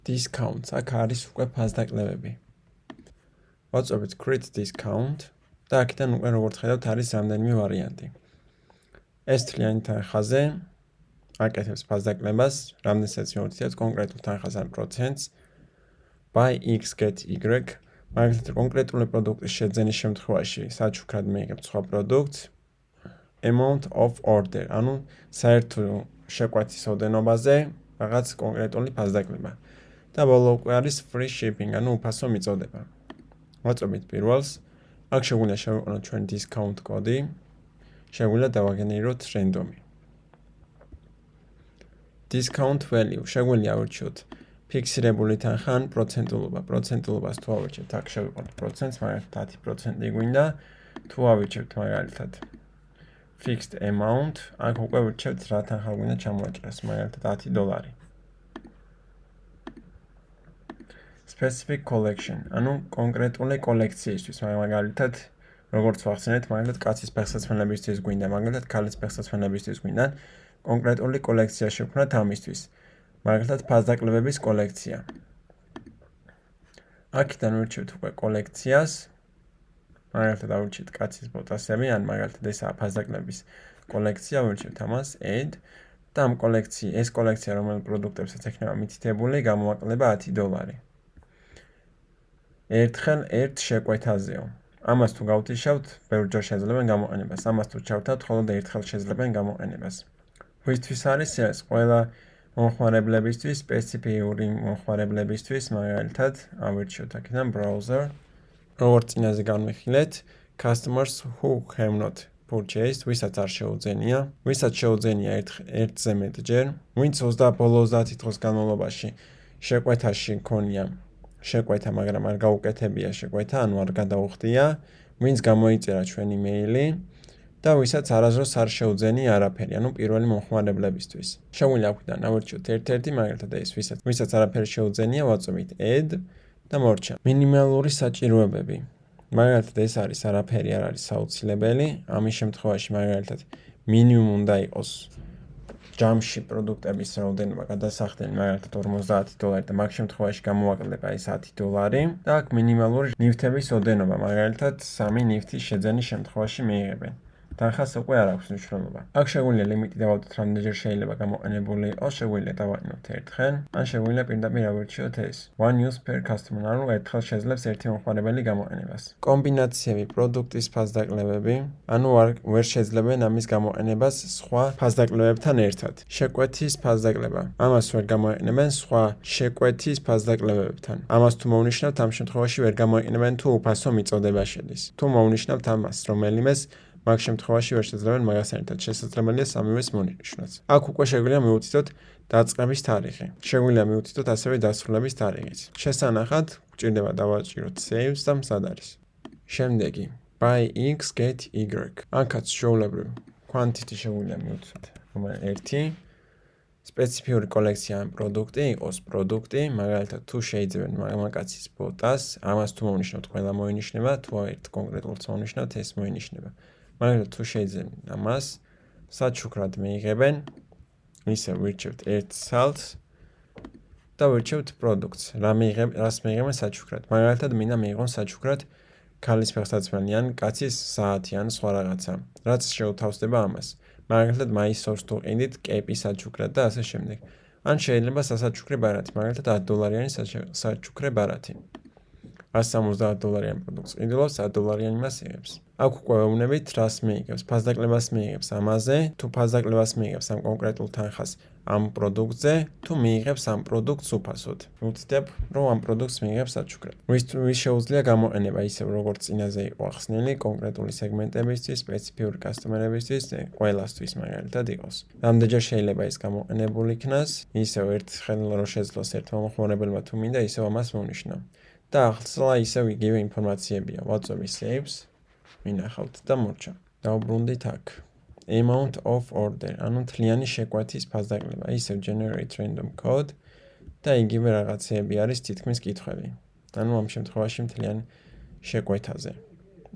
discounts აქ არის უკვე ფასდაკლებები. ვაწვევით create discount და აქედან უკვე როგორც ხედავთ არის რამდენიმე ვარიანტი. ეს თლიანი თანხაზე აკეთებს ფასდაკლებას, რამდენსაც მივუთითებთ კონკრეტულ თანხას ან პროცენტს buy X get Y, მაგალითად კონკრეტული პროდუქტის შეძენის შემთხვევაში საჩუქრად მიიღებთ სხვა პროდუქტს amount of order, ანუ საერთო შეკვეთის ოდენობაზე რაღაც კონკრეტული ფასდაკლება. და ბოლო უკვე არის free shipping, ანუ უფასო მიწოდება. ვაწვევით პირველს, აქ შეგვიძლია შევიყვანოთ ჩვენ discount კოდი, შეგვიძლია დავაგენერიროთ რენდომი. Discount value შეგვიძლია ავირჩიოთ ფიქსირებული თანხა ან პროცენტულობა. პროცენტულობას თუ ავირჩევთ, აქ შევიყვანოთ პროცენტს, მაგალითად 10% გვინდა, თუ ავირჩევთ მაგალითად fixed amount, აქ უკვე ვირჩევთ რა თანხა გვინდა ჩამოაჭრას, მაგალითად $10. Specific collection, ანუ კონკრეტული კოლექციისთვის, მაგალითად როგორც ვახსენეთ, მაგალითად კაცის ფეხსაცმელებისთვის გვინდა, მაგალითად ქალის ფეხსაცმელებისთვის გვინდა, კონკრეტული კოლექცია შევქმნათ ამისთვის. მაგალითად ფასდაკლებების კოლექცია. აქედან ვირჩევთ უკვე კოლექციას. მაგალითად ავირჩიეთ კაცის ბოტასები, ან მაგალითად ესაა ფასდაკლებების კოლექცია, ვირჩევთ ამას add და ამ ეს კოლექცია რომელ პროდუქტებსაც ექნება მითითებული, გამოვაკლდება $10. ერთხელ ერთ შეკვეთაზეო. ამას თუ გავთიშავთ, ბევრჯერ შეძლებენ გამოყენებას. ამას თუ ჩავთავთ, მხოლოდ ერთხელ შეძლებენ გამოყენებას. ვისთვის არის ეს? ყველა მომხმარებლებისთვის, სპეციფიური მომხმარებლებისთვის, მაგალითად, ავირჩიოთ აქედან browser. როგორც წინაზე განვიხილეთ, customers who have not purchased, ვისაც არ შეუძენია, ვისაც შეუძენია ერთზე მეტჯერ, ვინც ბოლო 30 დღის განმავლობაში შეკვეთაში ქონია შეკვეთა, მაგრამ არ გაუკეთებია შეკვეთა, ანუ არ გადაუხდია, ვინც გამოიწერა ჩვენი მეილი და ვისაც არასდროს არ შეუძენია არაფერი, ანუ პირველი მომხმარებლებისთვის. შეგვიძლია აქედან ავირჩიოთ ერთ-ერთი, მაგალითად ეს ვისაც არაფერი შეუძენია, ვაწვევით add და მორჩა. მინიმალური საჭიროებები. მაგალითად ეს არის არაფერი არ არის საუცილებელი, ამის შემთხვევაში მაგალითად მინიმუმ უნდა იყოს ჯამში პროდუქტების რაოდენობა გადასახდელი მაგალითად $50 და მაგ შემთხვევაში გამოვაკლდება ეს $10 და აქ მინიმალური ნივთების ოდენობა მაგალითად 3 ნივთის შეძენის შემთხვევაში მიიღებენ. თანხას უკვე არ აქვს მნიშვნელობა. აქ შეგვიძლია ლიმიტი დავადოთ, რამდენჯერ შეიძლება გამოყენებული იყოს, შეგვიძლია დავაყენოთ ერთხელ, ან შეგვიძლია პირდაპირ ავირჩიოთ ეს one use per customer, ანუ ერთხელ შეძლებს ერთი მომხმარებელი გამოყენებას. კომბინაციები პროდუქტის ფასდაკლებები, ანუ ვერ შეძლებენ ამის გამოყენებას სხვა ფასდაკლებებთან ერთად. შეკვეთის ფასდაკლება. ამას ვერ გამოიყენებენ სხვა შეკვეთის ფასდაკლებებთან. ამას თუ მოვნიშნავთ, ამ შემთხვევაში ვერ გამოიყენებენ თუ უფასო მიწოდება შედის. თუ მოვნიშნავთ ამას რომელიმეს მაგ შემთხვევაში ვერ შეძლებენ მაგასთან ერთად, შესაძლებელია სამივეს მონიშნოთ. აქ უკვე შეგვიძლია მივუთითოთ დაწყების თარიღი. შეგვიძლია მივუთითოთ ასევე დასრულების თარიღიც. შესანახად გვჭირდება დავაჭიროთ saves და მზად არის. შემდეგი buy X get Y. აქაც ჩვეულებრივ quantity შეგვიძლია მივუთითოთ, რომელიც 1 სპეციფიური კოლექცია ან პროდუქტი იყოს პროდუქტი, მაგალითად თუ შეიძლებენ მამაკაცის ბოტას, ამას თუ მოვნიშნოთ, ყველა მოინიშნება, თუ ერთ კონკრეტულს მოვნიშნოთ, ეს მოინიშნება. მაგალითად თუ შეიძლება ამას საჩუქრად მიიღებენ, ისე ვირჩევთ ერთ სალს და ვირჩევთ პროდუქტს, რას მიიღებენ საჩუქრად. მაგალითად მინდა მიიღონ საჩუქრად ქალის ფეხსაცმელი ან კაცის საათი ან სხვა რაღაცა, რაც შეუთავსდება ამას. მაგალითად მაისორს თუ ყიდით კეპი საჩუქრად და ასე შემდეგ. ან შეიძლება სასაჩუქრე ბარათი, მაგალითად $10 საჩუქრე ბარათი. $170 პროდუქტს ყიდულობს, $100 მას იღებს. აქ უკვე ვეუბნებით, რას მიიღებს, ფასდაკლებას მიიღებს ამაზე, თუ ფასდაკლებას მიიღებს ამ კონკრეტულ თანხას ამ პროდუქტზე, თუ მიიღებს ამ პროდუქტს უფასოდ. ვუცდებ, რომ ამ პროდუქტს მიიღებს საჩუქრად. ვის შეუძლია გამოყენება ისევ როგორც წინაზე იყო ახსნილი, კონკრეტული სეგმენტებისთვის, სპეციფიური კასტომერებისთვის, ყველასთვის მაგალითად იყოს. რამდენჯერ შეიძლება ეს გამოყენებული იქნას, ისევ ერთხელ რო შეძლოს ერთმა მომხმარებელმა თუ მინდა, ისევ ამას მოვნიშნავ. და ახლა ისევ იგივე ინფორმაციებია. ვაწვევი saves, მინახავთ და მორჩა. დავუბრუნდით აქ. Amount of order, ანუ თლიანი შეკვეთის ფასდაკლება, ისევ generate random code და იგივე რაღაცეები არის თითქმის კითხვები. ანუ ამ შემთხვევაში მთლიანი შეკვეთაზე.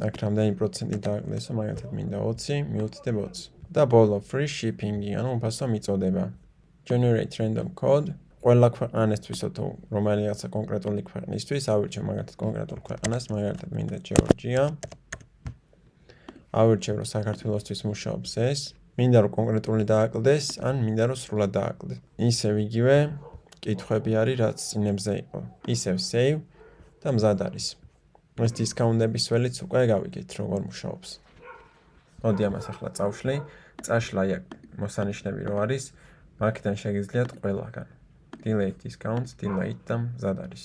აქ რამდენი პროცენტი დააკლესო, მაგალითად მინდა 20, მივუთითებ 20. და ბოლო free shipping, ანუ უფასო მიწოდება. Generate random code, ყველა ქვეყანასთვისო თუ რომელიღაცა კონკრეტული ქვეყნისთვის ავირჩევ მაგალითად კონკრეტულ ქვეყანას, მაგალითად მინდა ჯეორჯია. ავირჩევ რომ საქართველოსთვის მუშაობს ეს. მინდა რომ კონკრეტული დააკლდეს, ან მინდა რომ სრულად დააკლდეს. ისევ იგივე კითხვები არის, რაც წინებზე იყო. ისევ save და მზად არის. ეს დისკაუნტების ველიც უკვე გავიგეთ, როგორ მუშაობს. მოდი ამას ახლა წავშლი. წაშლა აქ მოსანიშნები რო არის, აქედან შეგიძლიათ ყველაგან. Delete discounts, delete და მზად არის.